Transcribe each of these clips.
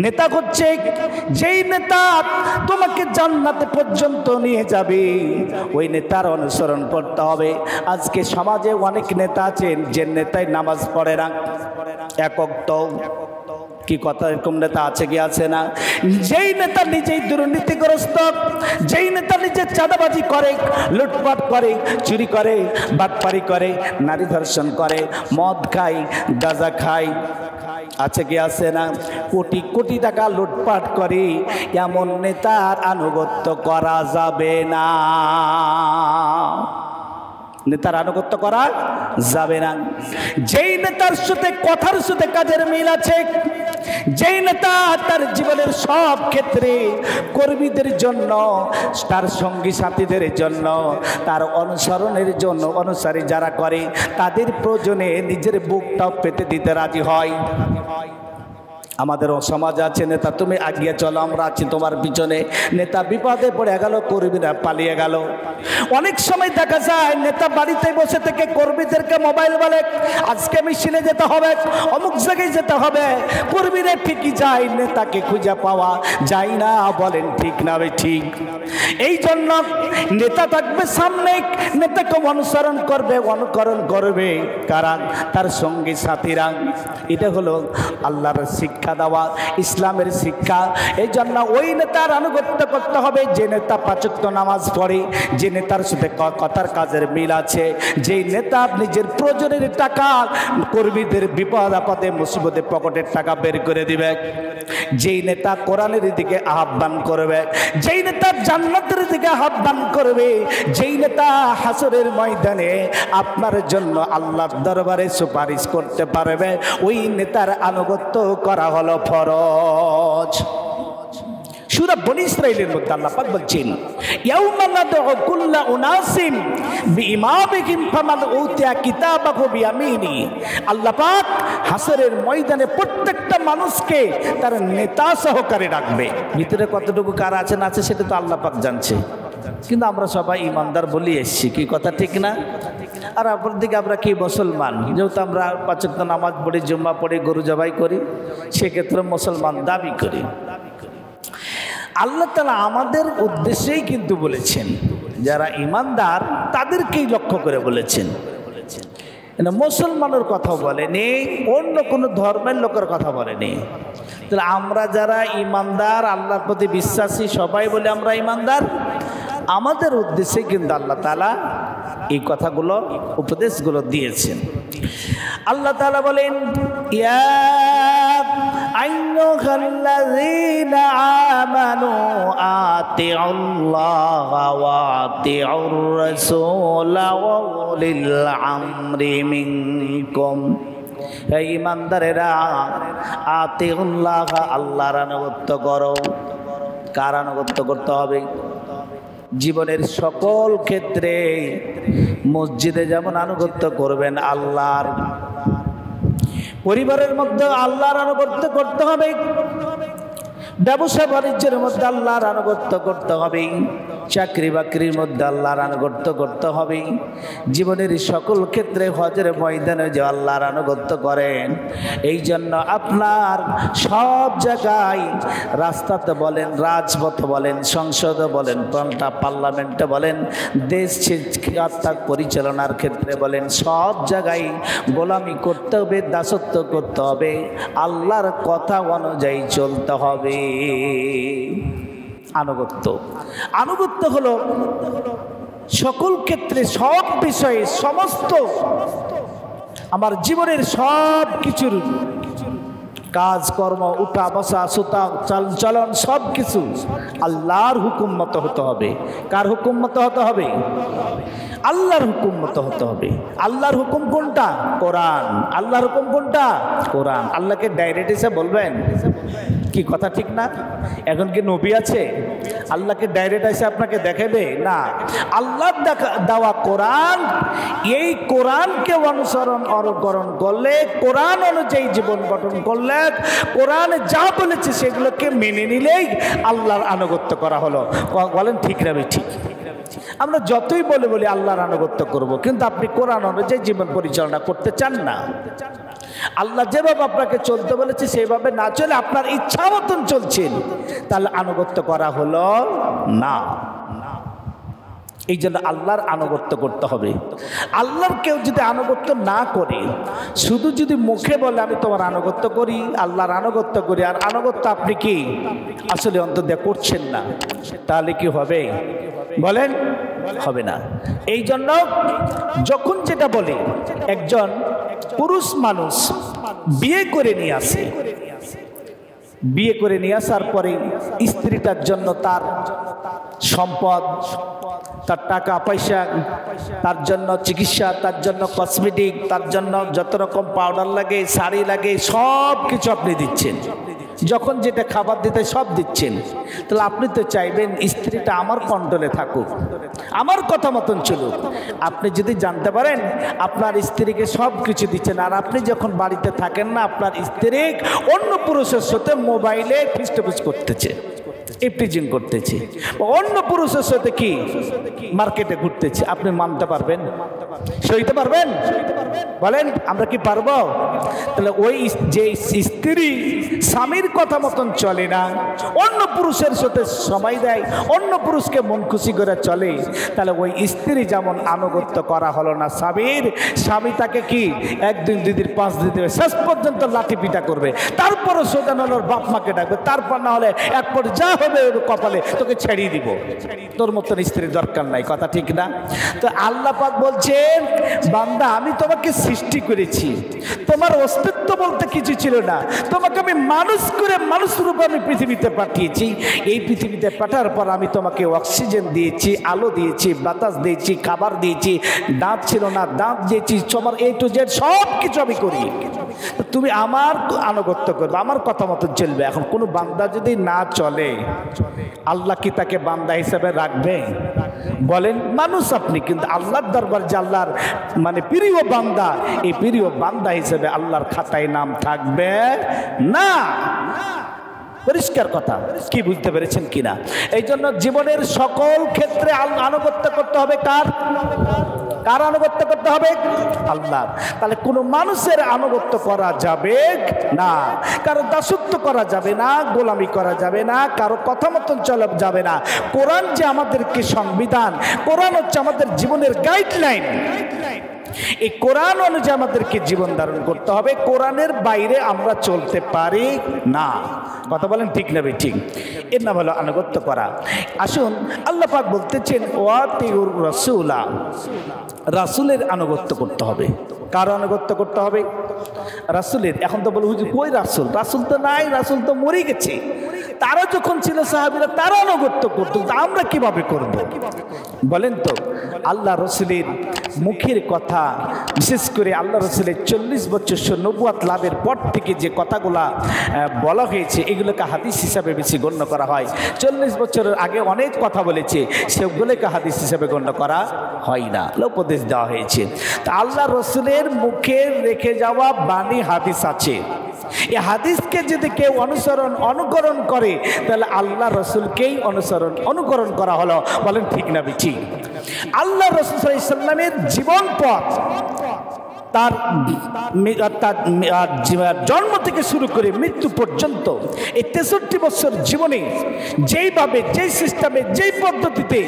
নেতা হচ্ছে যেই নেতা তোমাকে জান্নাতে পর্যন্ত নিয়ে যাবে, ওই নেতার অনুসরণ করতে হবে। আজকে সমাজে অনেক নেতা আছেন যে নেতাই নামাজ পড়ে না, এক ওয়াক্ত। কি কথা, এরকম নেতা আছে কি আছে না? যেই নেতা নিজেই দুর্নীতিগ্রস্ত, যেই নেতা নিজে চাঁদাবাজি করে, লুটপাট করে, চুরি করে, বাটপারি করে, নারী ধর্ষণ করে, মদ খায়, গাঁজা খায়, আছে কি আছে না? কোটি কোটি টাকা লুটপাট করে, এমন নেতার আনুগত্য করা যাবে না। নেতার আনুগত্য করা যাবে না। যেই নেতার সাথে কথার সাথে কাজের মিল আছে, যেই নেতা তার জীবনের সব ক্ষেত্রে কর্মীদের জন্য, তার সঙ্গী সাথীদের জন্য, তার অনুসরণের জন্য, অনুসারী যারা করে তাদের প্রয়োজনে নিজের বুকটাও পেতে দিতে রাজি হয়। আমাদের সমাজ আছে নেতা তুমি আগিয়ে চলো, আমরা আছি তোমার পিছনে। নেতা বিপদে পড়ে গেল, কর্মীরা পালিয়ে গেল। অনেক সময় দেখা যায় নেতা বাড়িতে বসে থেকে কর্মীদেরকে মোবাইল বলে আজকে মিছিলে যেতে হবে, অমুক জায়গায় যেতে হবে। কর্মীরা ঠিকই যায়, নেতাকে খুঁজে পাওয়া যায় না। বলেন ঠিক না বে ঠিক? এই জন্য নেতা থাকবে সামনে, নেতাকে অনুসরণ করবে, অনুকরণ করবে কারা? তার সঙ্গী সাথীরা। এটা হলো আল্লাহর শিক্ষা দেওয়া, ইসলামের শিক্ষা। এই জন্য ওই নেতার আনুগত্য করতে হবে যে নেতা পাঁচ ওয়াক্ত নামাজ পড়ে, যে নেতার সাথে কথার কাজের মিল আছে, যেই নেতা নিজের প্রয়োজনের টাকা কর্মীদের বিপদ আপদে মুসিবতে পকেটের টাকা বের করে দিবে, যেই নেতা কোরআনের দিকে আহ্বান করবে, যেই নেতা জান্নাতের দিকে আহ্বান করবে, যেই নেতা হাসরের ময়দানে আপনার জন্য আল্লাহর দরবারে সুপারিশ করতে পারবে, ওই নেতার আনুগত্য করা হলো ফরজ। সূরা বনী ইসরাঈলের মধ্যে আল্লাহ পাক বলছেন ইয়াউমা নাদউ কুল্লা উনাসিম বিইমামিহিম ফামান উতিয়া কিতাবাহু বিয়ামিনি। আল্লাহ পাক হাসরের ময়দানে প্রত্যেকটা মানুষকে তার নেতা সহকারে ডাকবে। ভিতরে কতটুকু কার আছে না আছে সেটা তো আল্লাহ পাক জানছে, কিন্তু আমরা সবাই ইমানদার বলি এসছি। কি কথা ঠিক না? আর অপরদিকে আমরা কি মুসলমান, যেহেতু আমরা পাঁচ ওয়াক্ত নামাজ পড়ি, জুম্মা পড়ি, গরু জবাই করি, সেক্ষেত্রে মুসলমান দাবি করি। আল্লাহ তাআলা আমাদের উদ্দেশ্যেই কিন্তু বলেছেন, যারা ইমানদার তাদেরকেই লক্ষ্য করে বলেছেন। মুসলমানের কথা বলেনি, অন্য কোনো ধর্মের লোকের কথা বলেনি। তাহলে আমরা যারা ইমানদার, আল্লাহর প্রতি বিশ্বাসী, সবাই বলে আমরা ইমানদার, আমাদের উদ্দেশ্যে কিন্তু আল্লাহ তাআলা এই কথাগুলো, উপদেশগুলো দিয়েছেন। আল্লাহ তাআলা বলেন ইয়া আইয়ুহাল্লাযীনা আমানু আতিউল্লাহা ওয়া আতিউর রাসূলা ওয়া উলিল আমরি মিনকুম। হে ঈমানদারেরা, আতিউল্লাহ, আল্লাহর আনুগত্য করো। কার আনুগত্য করতে হবে? জীবনের সকল ক্ষেত্রে মসজিদে যেমন আনুগত্য করবেন আল্লাহর, পরিবারের মধ্যে আল্লাহর আনুগত্য করতে হবে, ব্যবসা বাণিজ্যের মধ্যে আল্লাহর আনুগত্য করতে হবে, চাকরি বাকরির মধ্যে আল্লাহর আনুগত্য করতে হবে। জীবনের সকল ক্ষেত্রে হজের ময়দানে যে আল্লাহর আনুগত্য করেন, এই জন্য আপনার সব জায়গায়, রাস্তাতে বলেন, রাজপথে বলেন, সংসদে বলেন, পার্লামেন্টে বলেন, দেশ পরিচালনার ক্ষেত্রে বলেন, সব জায়গায় গোলামি করতে হবে, দাসত্ব করতে হবে, আল্লাহর কথা অনুযায়ী চলতে হবে। আনুগত্য, আনুগত্য হলো সকল ক্ষেত্রে, সব বিষয়ে, সমস্ত আমার জীবনের সব কিছুর কাজকর্ম, উঠা বসা, সুতা, চালচলন, সব কিছু আল্লাহর হুকুম মতো হতে হবে। কার হুকুম মতো হতে হবে? আল্লাহর হুকুম মতো হতে হবে। আল্লাহর হুকুম কোনটা? কোরআন। আল্লাহর হুকুম কোনটা? কোরআন। আল্লাহকে ডাইরেক্ট এসে বলবেন? কি কথা ঠিক না? এখন কি নবী আছে আল্লাহকে ডাইরেক্ট এসে আপনাকে দেখাবে? না, আল্লাহর দেওয়া কোরআন, এই কোরআনকে অনুকরণ করলে, কোরআন অনুযায়ী জীবন গঠন করলে, কোরআনে যা বলেছে সেগুলোকে মেনে নিলেই আল্লাহর আনুগত্য করা হলো। বলেন ঠিক না? ঠিক। আমরা যতই বলি আল্লাহর আনুগত্য করব, কিন্তু আপনি কোরআন অনুযায়ী জীবন পরিচালনা করতে চান না। আল্লাহ যেভাবে আপনাকে চলতে বলেছে সেভাবে না চলে আপনার ইচ্ছা মতন চলছেন, তাহলে আনুগত্য করা হলো না। এই জন্য আল্লাহর আনুগত্য করতে হবে। আল্লাহর কেউ যদি আনুগত্য না করে, শুধু যদি মুখে বলে আমি তোমার আনুগত্য করি, আল্লাহর আনুগত্য করি, আর আনুগত্য আপনি কি আসলে অন্তত করছেন না, তাহলে কি হবে বলেন? হবে না। এই জন্য যখন যেটা বলে, একজন পুরুষ মানুষ বিয়ে করে নিয়ে আসে, বিয়ে করে নিয়ে আসার পরে স্ত্রীটার জন্য তার সম্পদ, তার টাকা পয়সা, তার জন্য চিকিৎসা, তার জন্য কসমেটিক, তার জন্য যত রকম পাউডার লাগে, শাড়ি লাগে, সব কিছু আপনি দিচ্ছেন। যখন যেটা খাবার দিতে সব দিচ্ছেন, তাহলে আপনি তো চাইবেন স্ত্রীটা আমার কন্ট্রোলে থাকুক, আমার কথা মতন চলুক। আপনি যদি জানতে পারেন আপনার স্ত্রীকে সব কিছু দিচ্ছেন, আর আপনি যখন বাড়িতে থাকেন না, আপনার স্ত্রী অন্য পুরুষের সাথে মোবাইলে ফিস্টফিস করতেছে, ইফটিজিং করতেছে, অন্য পুরুষের সাথে কি মার্কেটে ঘুরতেছে, আপনি মানতে পারবেন? সইতে পারবেন? বলেন, আমরা কি পারবো? তাহলে ওই যে স্ত্রী স্বামীর কথা মতন চলে না, অন্য পুরুষের সাথে সময় দেয়, অন্য পুরুষকে মন খুশি করে চলে, তাহলে ওই স্ত্রী যেমন আনুগত্য করা হলো না স্বামীর, স্বামী তাকে কি 1 দিন 2 দিন 5 দিন দেবে, শেষ পর্যন্ত লাঠি পিটা করবে, তারপরও সোজান হলো বাপ মাকে ডাকবে, তারপর না হলে এক পর যা হবে কপালে তোকে ছেড়িয়ে দিব, তোর মতন স্ত্রীর দরকার নাই। কথা ঠিক না? তো আল্লাহ পাক বলছেন, বান্দা আমি তোমাকে সৃষ্টি করেছি, তোমার অস্তিত্ব বলতে কিছু ছিল না, তোমাকে আমি মানুষ করে মানুষ রূপে আমি পৃথিবীতে পাঠিয়েছি। এই পৃথিবীতে পাঠার পর আমি তোমাকে অক্সিজেন দিয়েছি, আলো দিয়েছি, বাতাস দিয়েছি, খাবার দিয়েছি, দাঁত ছিল না দাঁত দিয়েছি, তোমার A to Z সব কিছু আমি করি। তুমি আমার আনুগত্য করবে, আমার কথা মতো চলবে। এখন কোনো বান্দা যদি না চলে, আল্লাহ কি তাকে বান্দা হিসেবে রাখবে? বলেন, মানুষ আপনি, কিন্তু আল্লাহর দরবার যে আল্লাহর মানে প্রিয় বান্দা, এই প্রিয় বান্দা হিসেবে আল্লাহর খাতায় নাম থাকবে না। পরিষ্কার কথা, কি বুঝতে পেরেছেন কিনা? এই জন্য জীবনের সকল ক্ষেত্রে আনুগত্য করতে হবে কার? কার আনুগত্য করতে হবে? আল্লাহ। তাহলে কোনো মানুষের আনুগত্য করা যাবে না, কারো দাসত্ব করা যাবে না, গোলামি করা যাবে না, কারো কথা মতন চলা যাবে না। কোরআন যে আমাদেরকে সংবিধান, কোরআন হচ্ছে আমাদের জীবনের গাইডলাইন, এই কোরআন অনুযায়ী আমাদেরকে জীবন ধারণ করতে হবে, কোরআনের বাইরে আমরা চলতে পারি না। কথা বলেন ঠিক না ঠিক? এর নাম হলো আনুগত্য করা। আসুন, আল্লাহ পাক বলতেছেন ওয়াতিউর রাসূলা, রাসূলের আনুগত্য করতে হবে। কার আনুগত্য করতে হবে? রাসূলের। এখন তো বলে হুজুর কই রাসূল? রাসূল তো নাই, রাসূল তো মরে গেছে। তারা যখন ছিল সাহাবীরা, তারা আনুগত্য করত, আমরা কিভাবে করব? বলেন তো। আল্লাহ রসুলের মুখের কথা, বিশেষ করে আল্লাহ রসুলের 40 বছর নবুয়াত লাভের পর থেকে যে কথাগুলা বলা হয়েছে, এগুলোকে হাদিস হিসাবে বেশি গণ্য করা হয়। 40 বছরের আগে অনেক কথা বলেছে, সেগুলোকে হাদিস হিসাবে গণ্য করা হয় না, উপদেশ দেওয়া হয়েছে। তা আল্লাহ রসুলের মুখে রেখে যাওয়া বাণী হাদিস আছে। এই হাদিসকে যদি কেউ অনুকরণ করে, তাহলে আল্লাহ রসুলকেই অনুকরণ করা হলো। বলেন ঠিক না ঠিক? আল্লাহ রসুল সাল্লাল্লাহু আলাইহি ওয়াসাল্লামের জীবন পথ, তার জন্ম থেকে শুরু করে মৃত্যু পর্যন্ত এই 63 বছর জীবনে যেইভাবে, যেই সিস্টেমে, যেই পদ্ধতিতে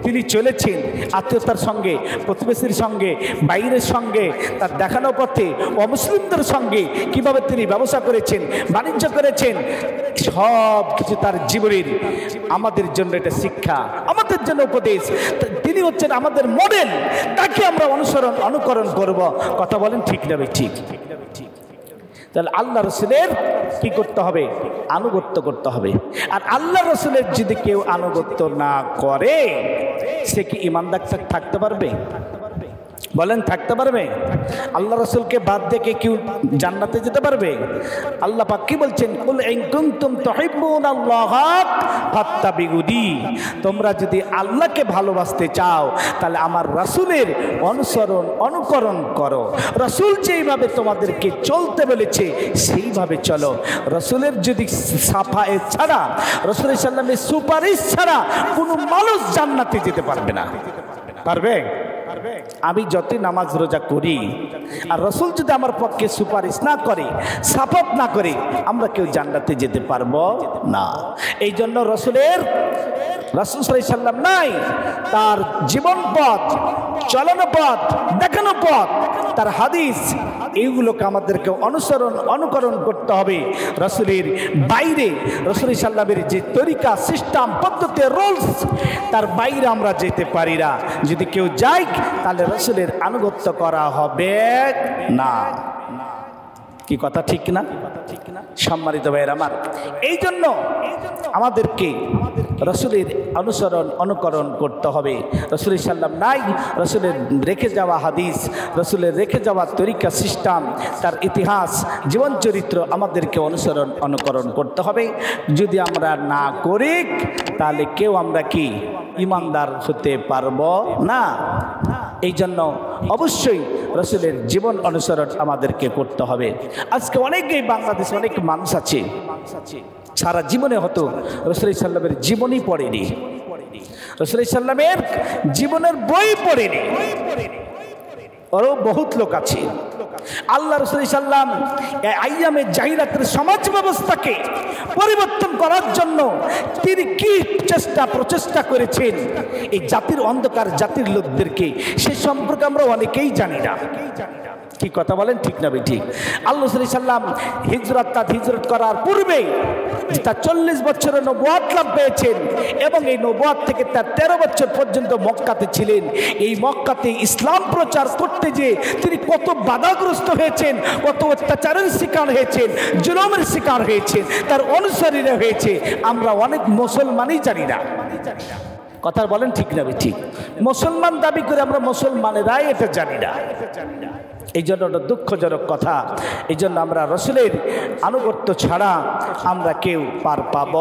তিনি চলেছেন, আত্মীয়তার সঙ্গে, প্রতিবেশীর সঙ্গে, বাইরের সঙ্গে, তার দেখানো পথে অমুসলিমদের সঙ্গে কিভাবে তিনি ব্যবসা করেছেন, বাণিজ্য করেছেন, সব কিছু তার জীবনের আমাদের জন্য এটা শিক্ষা, আমাদের জন্য উপদেশ। তিনি হচ্ছেন আমাদের মডেল, তাকে আমরা অনুকরণ করব। কথা বলেন ঠিক না ঠিক? তাহলে আল্লাহ রসুলের কি করতে হবে? আনুগত্য করতে হবে। আর আল্লাহ রসুলের যদি কেউ আনুগত্য না করে, সে কি ঈমানদার থাকতে পারবে? বলেন, থাকতে পারবে? আল্লাহ রসুলকে বাদ দিয়ে কেউ জান্নাতে যেতে পারবে? আল্লাহ পাক কি বলছেন? কুল ইন কুনতুম তুহিব্বুনাল্লাহ ফাত্তাবিউনি, তোমরা যদি আল্লাহকে ভালোবাসতে চাও, তাহলে আমার রাসূলের অনুকরণ করো। রাসূল যেইভাবে তোমাদেরকে চলতে বলেছে সেইভাবে চলো। রাসূলের যদি সাফায়ে ছাড়া, রাসূলের সাল্লামের সুপারিশ ছাড়া কোনো মানুষ জান্নাতে যেতে পারবে না। পারবে? আমি যতই নামাজ রোজা করি আর রসুল যদি আমার পক্ষে সুপারিশ না করে, সাপোর্ট না করে, আমরা কেউ জান্নাতে যেতে পারবো না। এই জন্য রাসূল সাল্লাল্লাহু আলাইহি সাল্লাম নাই, তার জীবন পথ, চলন পথ, দেখানো পথ, তার হাদিস, এইগুলোকে আমাদেরকে অনুকরণ করতে হবে। রাসূলের বাইরে, রাসূল সাল্লামের যে তরিকা, সিস্টেম, পদ্ধতি, রুলস, তার বাইরে আমরা যেতে পারি না। যদি কেউ যায় তাহলে রাসূলের আনুগত্য করা হবে না। কি কথা ঠিক না? সম্মানিত ভাইয়ের আমার, এই জন্য আমাদেরকে রাসূলের অনুকরণ করতে হবে। রাসূল সাল্লাম নাই, রাসূলের রেখে যাওয়া হাদিস, রাসূলের রেখে যাওয়া তরিকা, সিস্টেম, তার ইতিহাস, জীবন চরিত্র আমাদেরকে অনুকরণ করতে হবে। যদি আমরা না করি তাহলে কেউ আমরা কি ইমানদার হতে পারবো না। এই জন্য অবশ্যই রাসূলের জীবন অনুসরণ আমাদেরকে করতে হবে। আজকে অনেকেই বাংলাদেশে অনেক মানুষ আছে সারা জীবনে হয়তো রাসূল সাল্লামের জীবনী পড়েনি, রাসূল সাল্লামের জীবনের বই পড়েনি। আরো বহুত লোক আছে। আল্লাহ রাসূল সাল্লাম আইয়ামে জাহিলিয়াতের সমাজ ব্যবস্থাকে পরিবর্তন করার জন্য তিনি কি প্রচেষ্টা করেছেন এই জাতির অন্ধকার জাতির লোকদেরকে, সে সম্পর্কে আমরা অনেকেই জানি না। কি কথা বলেন, ঠিক না ঠিক? আল্লাহ সাল্লাম হিজরত করার পূর্বে তার 40 বছরের নবুয়ত লাভ পেয়েছেন এবং এই নবুয়ত থেকে তার 13 বছর পর্যন্ত মক্কাতে ছিলেন। এই মক্কাতে ইসলাম প্রচার করতে যে তিনি কত বাধাগ্রস্ত হয়েছেন, কত অত্যাচারের শিকার হয়েছেন, জুলুমের শিকার হয়েছেন, তার অনুসারীরা হয়েছে, আমরা অনেক মুসলমানই জানি না। কথা বলেন, ঠিক না ঠিক? মুসলমান দাবি করে আমরা মুসলমানেরাই এটা জানি না। এই জন্য দুঃখজনক কথা। এই জন্য আমরা রাসূলের আনুগত্য ছাড়া আমরা কেউ পার পাব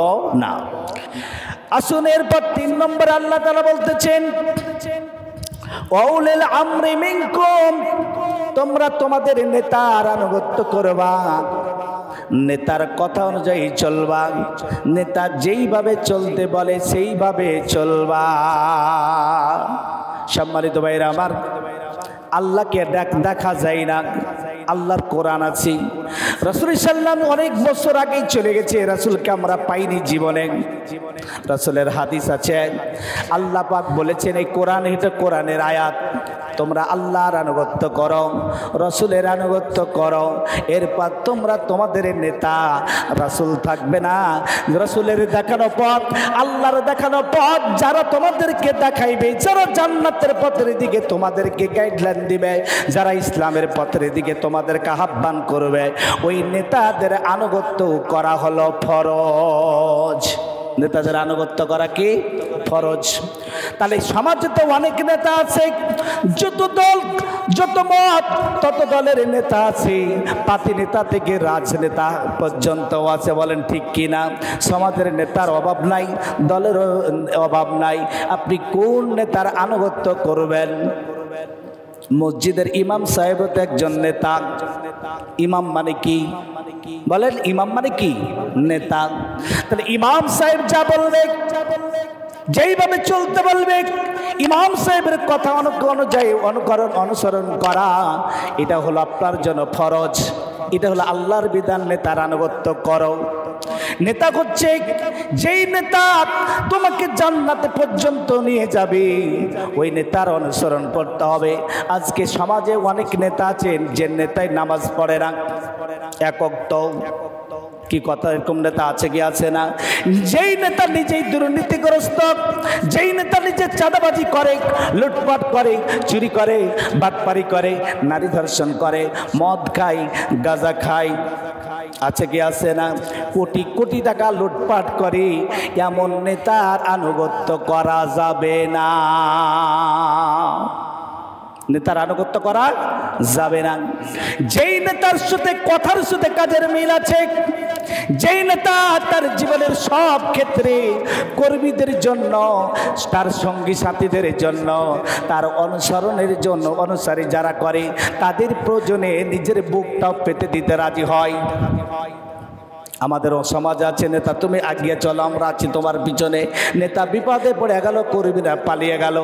না। আসুন এরপর 3 নম্বর আল্লাহ তাআলা বলতেছেন, ওয়াউলিল আমরি মিনকুম, তোমরা তোমাদের নেতার আনুগত্য করবা, নেতার কথা অনুযায়ী চলবা, নেতা যেইভাবে চলতে বলে সেইভাবে চলবা। সম্মানিত ভাইরা আমার, আল্লাহকে দেখা যায় না, আল্লাহর কোরআন আছে। রাসূল সাল্লাম অনেক বছর আগেই চলে গেছে, রাসূলকে আমরা পাইনি জীবনে। রাসূলের হাদিস আছে, আল্লাহ পাক বলেছেন এই কোরআন, এটা কোরআনের আয়াত, তোমরা আল্লাহর আনুগত্য করো, রাসূলের আনুগত্য করো, এরপর তোমরা তোমাদের নেতা রাসূল থাকবে না। রাসূলের দেখানো পথ, আল্লাহর দেখানো পথ যারা তোমাদেরকে দেখাইবে, যারা জান্নাতের পথের দিকে তোমাদেরকে গাইডলাইন দিবে, যারা ইসলামের পথের দিকে তোমাদেরকে আহ্বান করবে, ওই নেতাদের আনুগত্য করা হলো ফরজ। নেতাদের আনুগত্য করা কি ফরজ। তাহলে সমাজে তো অনেক নেতা আছে, যত দল যত মত তত দলের নেতা আছে, পাতি নেতা থেকে রাজনেতা পর্যন্ত আছে। বলেন ঠিক কি না? সমাজের নেতার অভাব নাই, দলের অভাব নাই। আপনি কোন নেতার আনুগত্য করবেন? মসজিদের ইমাম সাহেব তো একজন নেতা। ইমাম মানে কি বলেন? ইমাম মানে কি? নেতা। তাহলে ইমাম সাহেব যা বলবে, যেইভাবে চলতে বলবে, ইমাম সাহেবের কথা অনুযায়ী অনুসরণ করা, এটা হলো আপনার জন্য ফরজ। এটা হলো আল্লাহর বিধান, নেতার আনুগত্য করো। নেতা হচ্ছে যেই নেতা তোমাকে জান্নাতে পর্যন্ত নিয়ে যাবে, ওই নেতার অনুসরণ করতে হবে। আজকে সমাজে অনেক নেতা আছেন যে নেতাই নামাজ পড়ে না, এক ওয়াক্ত। কি কথা, এরকম নেতা আছে কি আছে না? যেই নেতা নিজেই দুর্নীতিগ্রস্ত, যেই নেতা নিজে চাঁদাবাজি করে, লুটপাট করে, চুরি করে, বাটপারি করে, নারী ধর্ষণ করে, মদ খায়, গাঁজা খায়, আছে কি আছে না? কোটি কোটি টাকা লুটপাট করে, এমন নেতার আনুগত্য করা যাবে না। নেতার আনুগত্য করা যাবে না। যেই নেতার সাথে কথার সাথে কাজের মিল আছে, যেই নেতা তার জীবনের সব ক্ষেত্রে কর্মীদের জন্য, তার সঙ্গী সাথীদের জন্য, তার অনুসরণের জন্য, অনুসারী যারা করে তাদের প্রয়োজনে নিজের বুকটাও পেতে দিতে রাজি হয়। আমাদের সমাজ আছে নেতা তুমি আগিয়ে চলো আমরা আছি তোমার পিছনে, নেতা বিপদে পড়ে গেল কর্মীরা পালিয়ে গেল।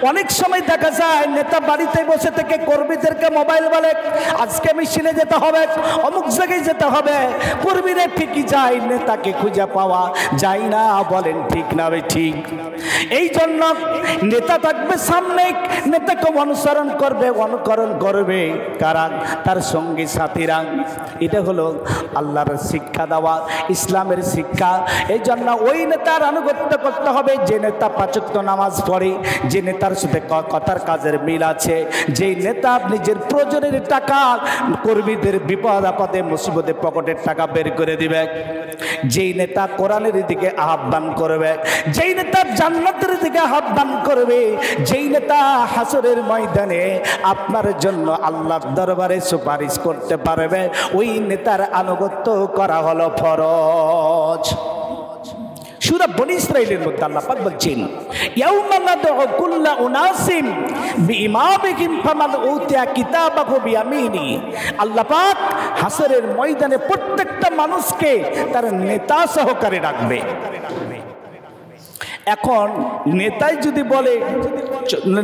অনেক সময় দেখা যায় নেতা বাড়িতে বসে থেকে কর্মীদেরকে মোবাইল বলে আজকে মিছিলে যেতে হবে, অমুক জায়গায় যেতে হবে, কর্মীরা ঠিকই যায়, নেতাকে খুঁজে পাওয়া যায় না। বলেন ঠিক না ঠিক? এই জন্য নেতা থাকবে সামনে, নেতাকে অনুসরণ করবে, অনুকরণ করবে কারা? তার সঙ্গী সাথীরা। এটা হলো আল্লাহর শিক্ষা দেওয়া, ইসলামের শিক্ষা। এই জন্য ওই নেতার আনুগত্য করতে হবে যে নেতা ৫ ওয়াক্ত নামাজ পড়ে, যে নেতার সাথে কথার কাজের মিল আছে, যেই নেতা নিজের প্রয়োজনের টাকা কর্মীদের বিপদ আপদে মুসিবতে পকেটের টাকা বের করে দিবে, যেই নেতা কোরআনের দিকে আহ্বান করবে, যেই নেতা জান্নাতের দিকে আহ্বান করবে, যেই নেতা হাসরের ময়দানে আপনার জন্য আল্লাহর দরবারে সুপারিশ করতে পারবে, ওই নেতার আনুগত্য করা হলো ফরজ। সূরা বনী ইসরাঈলের মধ্যে আল্লাহ পাক বলছেন ইয়াউমা নাদউ কুল্লা উনাসিম বিইমামিহিম ফামান উতিয়া কিতাবাহু বিয়ামিনি। আল্লাহ পাক হাসরের ময়দানে প্রত্যেকটা মানুষকে তার নেতা সহকারে রাখবে। এখন নেতাই যদি বলে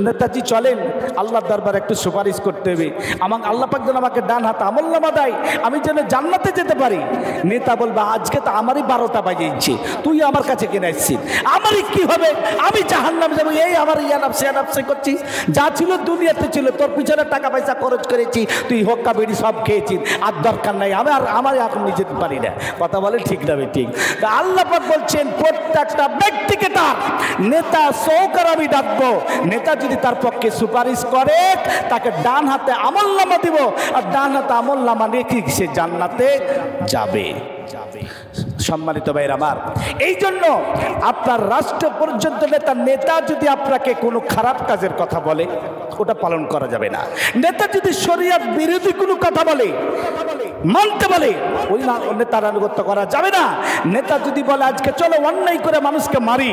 নেতাজি চলেন আল্লাহর দরবারে একটু সুপারিশ করতে হবে, আমাকে আল্লাহ পাক যেন আমাকে ডান হাতে আমলনামা দেয়, আমি যেন জান্নাতে যেতে পারি। নেতা বলবে আজকে তো আমারই 12টা বাজিয়েছে, তুই আমার কাছে কেন আসছিস, আমারই কি হবে, আমি জাহান্নামে যাবো, এই আমার ইয়ানাফসে করছিস, যা ছিল দুনিয়াতে ছিল, তোর পিছনে টাকা পয়সা খরচ করেছি, তুই হক্কা বেড়ি সব খেয়েছিস, আর দরকার নাই, আমার এখন নিয়ে যেতে পারি না। কথা বলে ঠিক না ঠিক? আল্লাহ পাক বলছেন প্রত্যেকটা ব্যক্তিকে তার নেতা সহকার আমি ডাকবো। নেতা যদি তার পক্ষে সুপারিশ করে তাকে ডান হাতে আমলনামা দিব, আর ডান হাতে আমলনামা রেখে সে জান্নাতে যাবে। সম্মানিত ভাইরা আমার, এই জন্য আপনার রাষ্ট্র পর্যন্ত নেতা যদি আপনাকে কোনো খারাপ কাজের কথা বলে ওটা পালন করা যাবে না। নেতা যদি শরিয়ত বিরোধী কোনো কথা বলে মানতে বলে ওই নেতার আনুগত্য করা যাবে না। নেতা যদি বলে আজকে চলো অন্যায় করে মানুষকে মারি,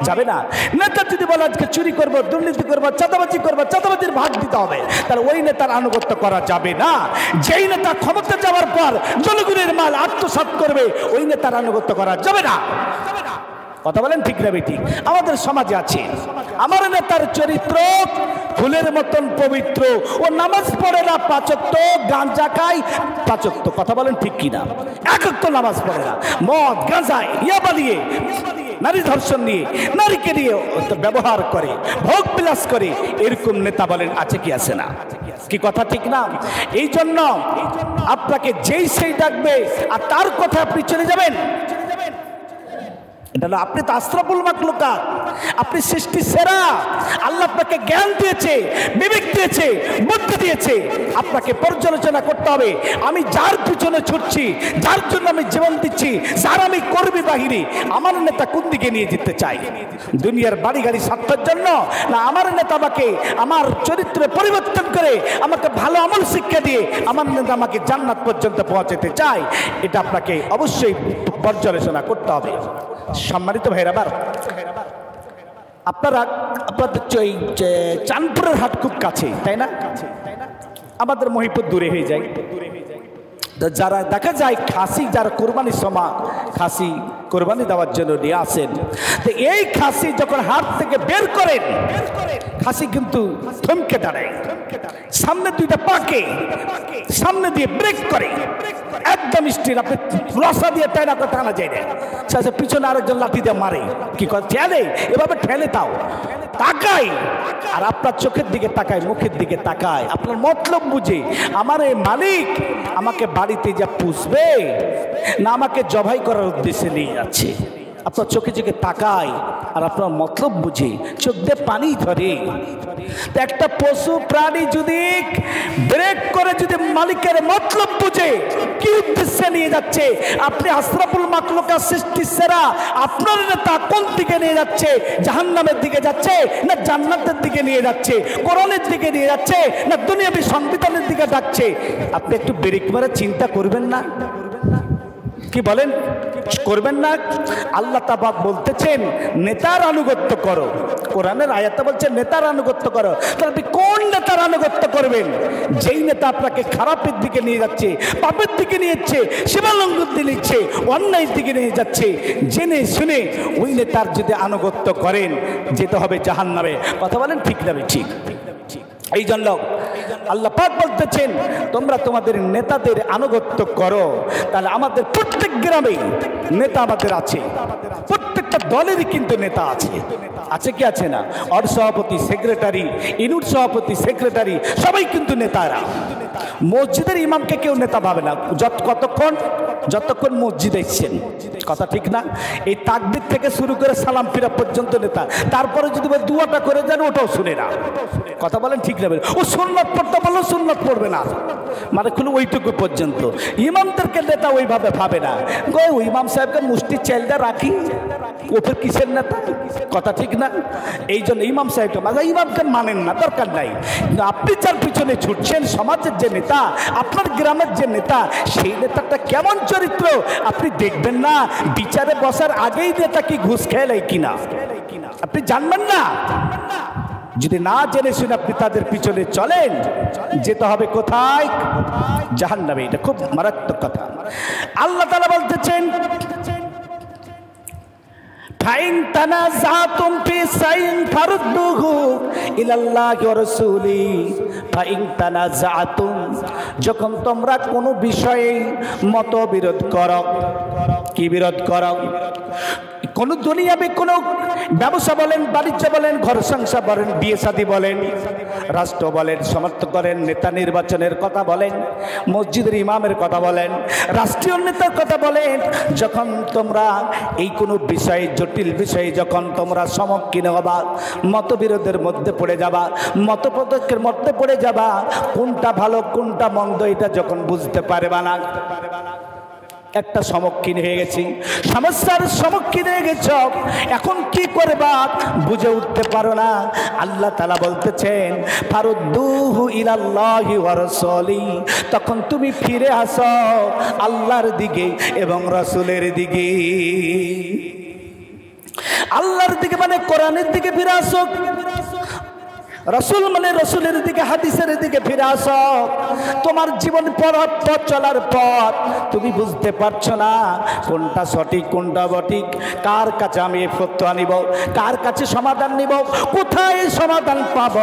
যাবে না। নেতা যদি বলে আজকে চুরি করবো, দুর্নীতি করবো, চাঁদাবাজি করবো, চাঁদাবাজির ভাগ দিতে হবে, তাহলে ওই নেতার আনুগত্য করা যাবে না। যেই নেতা ক্ষমতা যাওয়ার পর জনগণের মাল আত্মসাৎ করবে ওই নেতার আনুগত্য করা যাবে না। কথা বলেন ঠিক না বেঠিক? আমাদের সমাজে আছে আমার নেতার চরিত্র ফুলের মতন পবিত্র, ও নামাজ পড়ে না 5 ওয়াক্ত, গাঁজা খায় 5 ওয়াক্ত। কথা বলেন ঠিক কিনা? 1 ওয়াক্ত নামাজ পড়ে না, মদ গাঁজা ইয়াবা নিয়ে, নারী ধর্ষণ নিয়ে, নারীকে নিয়ে ব্যবহার করে, ভোগ বিলাস করে, এরকম নেতা বলেন আছে কি আছে না? কি কথা ঠিক না? এই জন্য আপনাকে যেই সেই ডাকবে আর তার কথা আপনি চলে যাবেন, এটা আপনি তো আশরাফুল মাখলুকাত, আপনি সৃষ্টির সেরা। আল্লাহ আপনাকে জ্ঞান দিয়েছে, বিবেক দিয়েছে, বুদ্ধি দিয়েছে। আপনাকে পর্যালোচনা করতে হবে আমি যার পিছনে ছুটছি, যার জন্য আমি জীবন দিচ্ছি, যার আমি কর্মী বাহিনী, আমার নেতা কোন দিকে নিয়ে যেতে চাই? দুনিয়ার বাড়ি গাড়ি স্বার্থের জন্য, না আমার নেতা আমাকে আমার চরিত্রে পরিবর্তন করে আমাকে ভালো আমল শিক্ষা দিয়ে আমার নেতা আমাকে জান্নাত পর্যন্ত পৌঁছাতে চায়? এটা আপনাকে অবশ্যই পর্যালোচনা করতে হবে। সম্মানিত ভাইরা, আপনারা আপনাদের চাঁদপুরের হাট খুব কাছে, তাই না? আমাদের মহিপুর দূরে হয়ে যায়। যারা দেখা যায় খাসি, যারা কোরবানির সময় খাসি কোরবানি দেওয়ার জন্য নিয়ে আসেন, তো এই খাসি যখন হাট থেকে বের করেন, খাসি কিন্তু থমকে দাঁড়ায়, সামনে দুইটা পাকে সামনে দিয়ে ব্রেক করে, একদম স্টিল, আপনি রসা দিয়ে টাইনা করে টানা যায় না, পিছনে আরেকজন লাঠি দিয়ে মারে, কি করে ঠেলে, এভাবে ঠেলে তাও তাকায়, আর আপনার চোখের দিকে তাকায়, মুখের দিকে তাকায়, আপনার মতলব বুঝে আমার এই মালিক আমাকে বাড়িতে যা পুষবে না আমাকে জবাই করার উদ্দেশ্যে নিয়ে যাচ্ছে। আপনার চোখে চোখে তাকায় আর আপনার মতলব বুঝে চোখ দিয়ে পানি ধরে। একটা পশু প্রাণী যদি ব্রেক করে, যদি মালিকের মতলব বুঝে কি উদ্দেশ্যে নিয়ে যাচ্ছে, আপনি আশরাফুল মাখলুকাত সৃষ্টির সেরা, আপনার নেতা কোন দিকে নিয়ে যাচ্ছে? জাহান্নামের দিকে যাচ্ছে না জান্নাতের দিকে নিয়ে যাচ্ছে? কোরআনের দিকে নিয়ে যাচ্ছে না দুনিয়াবী সংবিধানের দিকে যাচ্ছে? আপনি একটু ব্রেক মারে চিন্তা করবেন না? কি বলেন, করবেন না? আল্লাহ তাআলা বলতেছেন নেতার আনুগত্য করো, কোরআনের আয়াতে বলছে নেতার আনুগত্য করো। তাহলে আপনি কোন নেতা নেতার আনুগত্য করবেন যেই নেতা আপনাকে খারাপের দিকে নিয়ে যাচ্ছে, পাপের দিকে নিয়ে যাচ্ছে, সীমালঙ্ঘন দিয়ে নিচ্ছে, অন্যায়ের দিকে নিয়ে যাচ্ছে, জেনে শুনে ওই নেতার যদি আনুগত্য করেন যেতে হবে জাহান্নামে। কথা বলেন ঠিক না ঠিক? এই জন্য আল্লাহ পাক বলতেছেন তোমরা তোমাদের নেতাদের আনুগত্য করো। তাহলে আমাদের প্রত্যেক গ্রামে নেতা আমাদের আছে, প্রত্যেকটা দলেরই কিন্তু নেতা আছে, আছে কি আছে না? অর সভাপতি, সেক্রেটারি, ইউনিট সভাপতি, সেক্রেটারি সবাই কিন্তু নেতারা। মসজিদের ইমামকে কেউ নেতা ভাবে না যতক্ষণ মসজিদে এসছেন। কথা ঠিক না? এই তাকবীর থেকে শুরু করে সালাম ফিরা পর্যন্ত নেতা, তারপরে যদি দুয়াটা করে যান ওটাও শুনে না। কথা বলেন ঠিক না? ও সুন্নাত পড়তে পারলেও সুন্নাত পড়বে না, মানে কোনো ওইটুকু পর্যন্ত। ইমামদেরকে নেতা ওইভাবে ভাবে না, ওই ইমাম সাহেবকে মুষ্টি চাইলটা রাখি, ওপর কিসের নেতা? কথা ঠিক না? এই জন্য ইমাম সাহেবকে ইমামকে মানেন না, দরকার নাই। কিন্তু আপনি যার পিছনে ছুটছেন, সমাজের যে নেতা, আপনার গ্রামের যে নেতা, সেই নেতাটা কেমন চরিত্র আপনি দেখবেন না? বিচারে বসার আগেই নেতা কি ঘুষ খেলে কিনা আপনি জানবেন না। যদি না জেনে শুনে আপনি তাদের পিছনে চলেন, যেতে হবে কোথায়? জাহান্নামে। এটা খুব মারাত্মক কথা। আল্লাহ তাআলা বলতেছেন ফাইন তানাযাতুম ফি শাইইন ফারুদ্দুহু ইলাল্লাহি ওয়া রাসূলি। ফাইন তানাযাতুম, যখন তোমরা কোনো বিষয়ে মতবিরোধ করো। কি বিরোধ করো? কোনো দুনিয়াবি কোনো ব্যবসা বলেন, বাণিজ্য বলেন, ঘর সংসার বলেন, বিয়ে শাদী বলেন, রাষ্ট্র বলেন, সমর্থন করেন, নেতা নির্বাচনের কথা বলেন, মসজিদের ইমামের কথা বলেন, রাষ্ট্রীয় নেতার কথা বলেন, যখন তোমরা এই কোনো বিষয়ে, জটিল বিষয়ে যখন তোমরা সম্মুখীন হবা, মতবিরোধের মধ্যে পড়ে যাবা, মতপতকের মধ্যে পড়ে যাবা, কোনটা ভালো কোনটা মন্দ এটা যখন বুঝতে পারবা না, একটা সম্মুখীন হয়ে গেছি, সমস্যার সম্মুখীন হয়ে গেছ, এখন কি করবা বুঝে উঠতে পারো না। আল্লাহ তাআলা বলতেছেন ফারুদ্দুহু ইলাল্লাহি ওয়া রাসূলি, তখন তুমি ফিরে আসো আল্লাহর দিকে এবং রাসূলের দিকে। আল্লাহর দিকে মানে কোরআনের দিকে ফিরে আসো, রসুল মানে রসুলের দিকে, হাদিসের দিকে ফিরে আসো। তোমার জীবন পথ চলার পথ তুমি বুঝতে পারছো না কোনটা সঠিক কোনটা বঠিক, কার কাছে আমি ফতোয়া নিব, কার কাছে সমাধান নিব, কোথায় সমাধান পাব।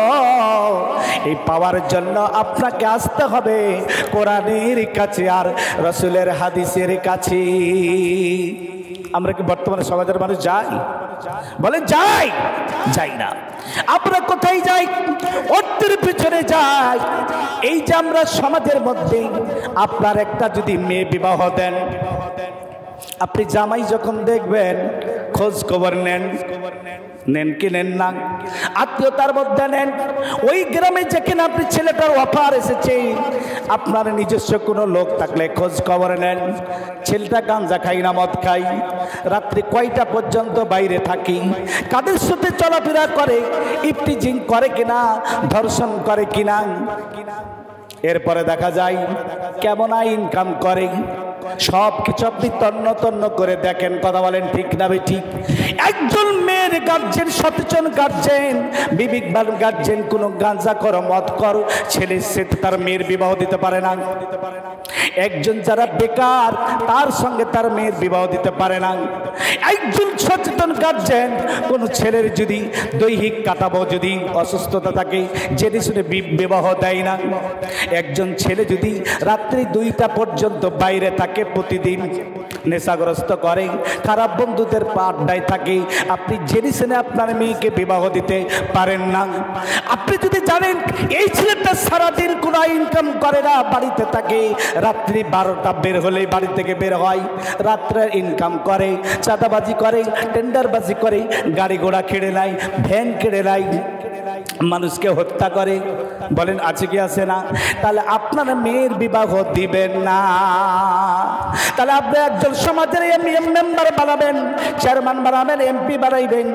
এই পাওয়ার জন্য আপনাকে আসতে হবে কোরআনের কাছে আর রসুলের হাদিসের কাছে। আমরা কি বর্তমানে সমাজের মানুষ যাই? বলে যাই? যাই না। আমরা কোথায় যাই? অর্থের পিছনে যাই। এই যে আমরা সমাজের মধ্যে, আপনার একটা যদি মেয়ে বিবাহ দেন, আপনি জামাই যখন দেখবেন খোঁজ খবর নেন, নেন কি নেন না? আত্মীয়তার মধ্যে নেন। ওই গ্রামে যেখানে আপনি ছেলেটার অফার এসেছে, আপনার নিজস্ব কোনো লোক থাকলে খোঁজ খবর নেন। ছেলেটা গাঁজা খাই না মদ খাই, রাত্রি কয়টা পর্যন্ত বাইরে থাকি, কাদের সাথে চলাফেরা করে, ইফটিজিং করে কিনা, ধর্ষণ করে কিনা, এরপরে দেখা যায় কেমন ইনকাম করে, সব কিছু আপনি তন্ন তন্ন করে দেখেন। কথা বলেন ঠিক না ঠিক? একজন মেয়ের গার্জেন, সচেতন গার্জেন, বিবেকবান গার্জেন কোনো গাঁজা কর মদ কর ছেলের সাথে তার মেয়ের বিবাহ দিতে পারে না। একজন যারা বেকার তার সঙ্গে তার মেয়ের বিবাহ দিতে পারে না। একজন সচেতন গার্জেন কোনো ছেলের যদি দৈহিক কাঠামো যদি অসুস্থতা থাকে জেনে শুনে বিবাহ দেয় না। একজন ছেলে যদি রাত্রি 2টা পর্যন্ত বাইরে থাকে, প্রতিদিন নেশাগ্রস্ত করে, খারাপ বন্ধুদের আড্ডায় থাকে, আপনি জেনে শুনে আপনার মেয়েকে বিবাহ দিতে পারেন না। আপনি যদি জানেন এই ছেলেটা সারাদিন কোনো ইনকাম করে না, বাড়িতে থাকে, রাত্রি 12টা বের হলেই বাড়ি থেকে বের হয়, রাত্রে ইনকাম করে, চাঁদাবাজি করে, টেন্ডারবাজি করে, গাড়ি ঘোড়া কেড়ে নেয়, ভ্যান কেড়ে নেয়, মানুষকে হত্যা করে, বলেন আছে কি আছে না? তাহলে আপনার মেয়ের বিবাহ দিবেন না। তাহলে আপনি একজন সমাজের মেম্বার বানাবেন, চেয়ারম্যান বানাবেন, এমপি বানাইবেন।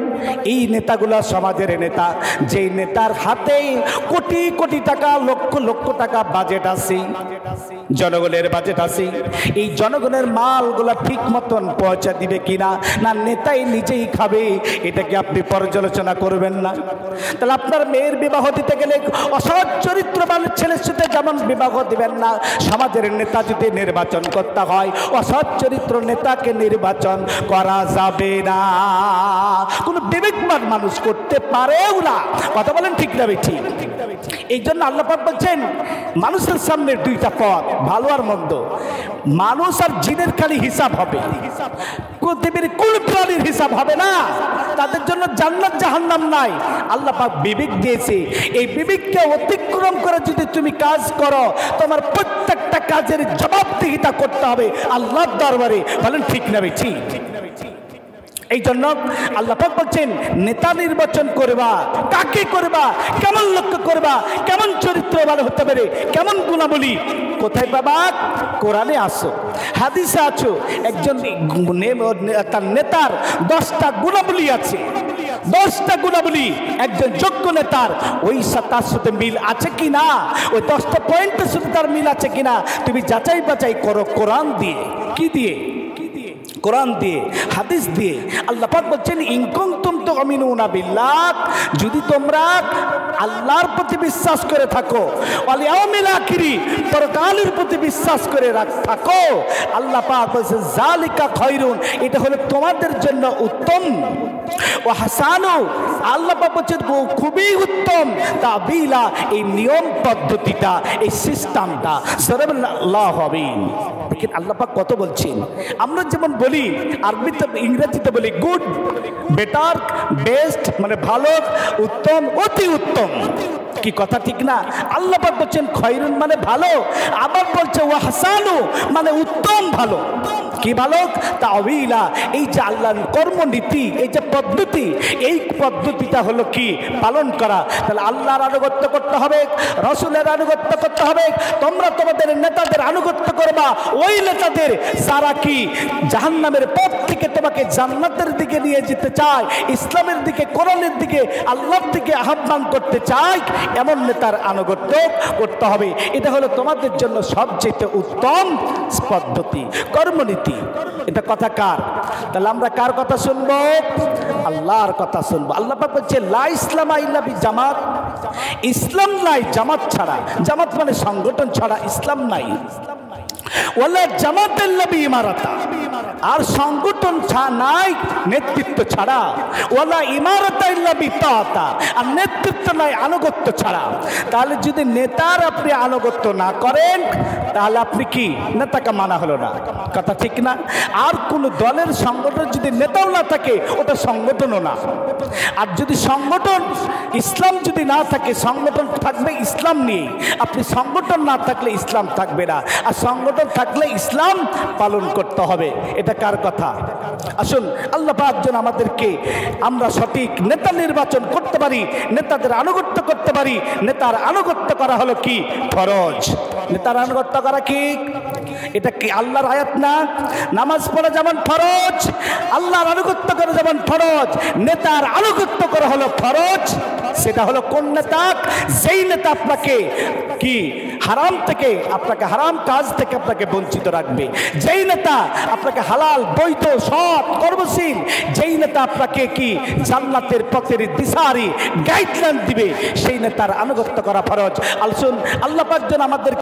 এই নেতাগুলো সমাজের নেতা, যেই নেতার হাতে কোটি কোটি টাকা, লক্ষ লক্ষ টাকা বাজেট আছে, জনগণের বাজেট আছে, এই জনগণের মালগুলা ঠিক মতন পৌঁছা দিবে কিনা, না নেতাই নিজেই খাবে, এটাকে আপনি পর্যালোচনা করবেন না? তাহলে আপনার মেয়ের বিবাহ দিতে গেলে অসৎ চরিত্রবান ছেলের সাথে যেমন বিবাহ দিবেন না, সমাজের নেতা যদি নির্বাচন করতে হয় অসৎ চরিত্র নেতাকে নির্বাচন করা যাবে না। কোনো বিবেকবান মানুষ করতে পারেও না। কথা বলেন ঠিক না ঠিক? এই জন্য আল্লাহ পাক বলছেন মানুষের সামনে দুইটা পথ, ভালো আর মন্দ। মানুষ আর জিনের খালি হিসাব হবে, পৃথিবীর কোন প্রাণীর হিসাব হবে না। তাদের জন্য জান্নাত জাহান্নাম নাই। আল্লাহ পাক বিবেক দিয়েছে, এই বিবেককে অতিক্রম করে যদি তুমি কাজ করো তোমার প্রত্যেকটা কাজের জবাবদিহিতা করতে হবে আল্লাহর দরবারে। বলেন ঠিক না ঠিক? এই জন্য আল্লাহ পাক বলছেন নেতা নির্বাচন করবা, কাকে করবা, কেমন লক্ষ্য করবা, কেমন চরিত্র ভালো হতে পারে, কেমন গুণাবলী কোথায় পাবা? কোরআনে আসো, হাদিসে আছো। একজন তার নেতার 10টা গুণাবলী আছে, 10টা গুণাবলী একজন যোগ্য নেতার, ওই তার সাথে মিল আছে কিনা, ওই 10টা পয়েন্টের সাথে তার মিল আছে কিনা তুমি যাচাই বাছাই করো কোরআন দিয়ে। কি দিয়ে? কোরআন দিয়ে, হাদিস দিয়ে। আল্লাহ পাক বলছেন ইন কুনতুম তুমিনুনা বিল্লাহ, যদি তোমরা আল্লাহর প্রতি বিশ্বাস করে থাকো, ওয়াল ইয়াউমিল আখিরি, পরকালের প্রতি বিশ্বাস করে থাকো, আল্লাহ পাক বলছেন যালিকা খায়রুন, এটা হলো তোমাদের জন্য উত্তম। ও হাসানু, আল্লাহ পাক বলছেন খুবই উত্তম। তাবিলা, এই নিয়ম পদ্ধতিটা, এই সিস্টেমটা সাল্লাল্লাহু আলাইহি। দেখেন আল্লাহ পাক কত বলছেন। আমরা যেমন বলি আরবিতে, ইংরেজিতে বলি গুড, বেটার, বেস্ট, মানে ভালো, উত্তম, অতি উত্তম। কি কথা ঠিক না? আল্লাহ পাক বলছেন খয়রুন মানে ভালো, আবার বলছে ওয়াহসানু মানে উত্তম ভালো। কি ভালো? তাওয়িলা, এই যে আল্লাহর কর্মনীতি, এই যে পদ্ধতি, এই পদ্ধতিটা হলো কি পালন করা। তাহলে আল্লাহর আনুগত্য করতে হবে, রাসূলের আনুগত্য করতে হবে। তোমরা তোমাদের নেতাদের আনুগত্য করবা, ওই নেতাদের যারা কি জাহান্নামের পথ থেকে তোমাকে জান্নাতের দিকে নিয়ে যেতে চায়, ইসলামের দিকে, কোরআনের দিকে, আল্লাহর দিকে আহ্বান করতে চায়, এমন নেতার আনুগত্য করতে হবে। এটা হলো তোমাদের জন্য সবচেয়ে উত্তম পদ্ধতি, কর্মনীতি। এটা কথা কার? তাহলে আমরা কার কথা শুনবো? আল্লাহর কথা শুনবো। আল্লাহ পাক বলছে লা ইসলামা ইল্লা বিজামাত, ইসলাম নাই জামাত ছাড়া। জামাত মানে সংগঠন ছাড়া ইসলাম নাই। ওয়ালা জামাত ইল্লা বিইমারাতা, আর সংগঠন নাই নেতৃত্ব ছাড়া। ওয়ালা ইমারাতা ইল্লা বিতাআতা, আর নেতৃত্ব নাই আনুগত্য ছাড়া। তাহলে যদি নেতার আপনি আনুগত্য না করেন তাহলে আপনি কি? নেতাকে মানা হলো না। কথা ঠিক না? আর কোন দলের সংগঠন যদি নেতাও না থাকে ওটা সংগঠনও না। আর যদি সংগঠন ইসলাম যদি না থাকে, সংগঠন থাকবে ইসলাম নিয়ে, আপনি সংগঠন না থাকলে ইসলাম থাকবে না। আর সংগঠন থাকলে ইসলাম পালন করতে হবে। এটা কার কথা? আসুন আল্লাহ পাক যেন আমাদেরকে আমরা সঠিক নেতা নির্বাচন করতে পারি, নেতাদের আনুগত্য করতে পারি। নেতার আনুগত্য করা হলো কি ফরজ। নেতার আনুগত্য করা কি? এটা কি আল্লাহর আয়াত না? নামাজ পড়া যেমন ফরজ, আল্লাহর আনুগত্য করা যেমন ফরজ, নেতার আনুগত্য করা হলো ফরজ। সেটা হলো কোন নেতা? যেই নেতা আপনাকে কি হারাম থেকে, আপনাকে হারাম কাজ থেকে আপনাকে বঞ্চিত রাখবে, যেই নেতা আপনাকে হালাল, বৈধ, সৎ, কর্মশীল, যেই নেতা আপনাকে কি জান্নাতের পথের দিশারি, গাইডলাইন দিবে, সেই নেতার আনুগত্য করা ফরজ। আসুন আল্লাহ পাক যেন আমাদের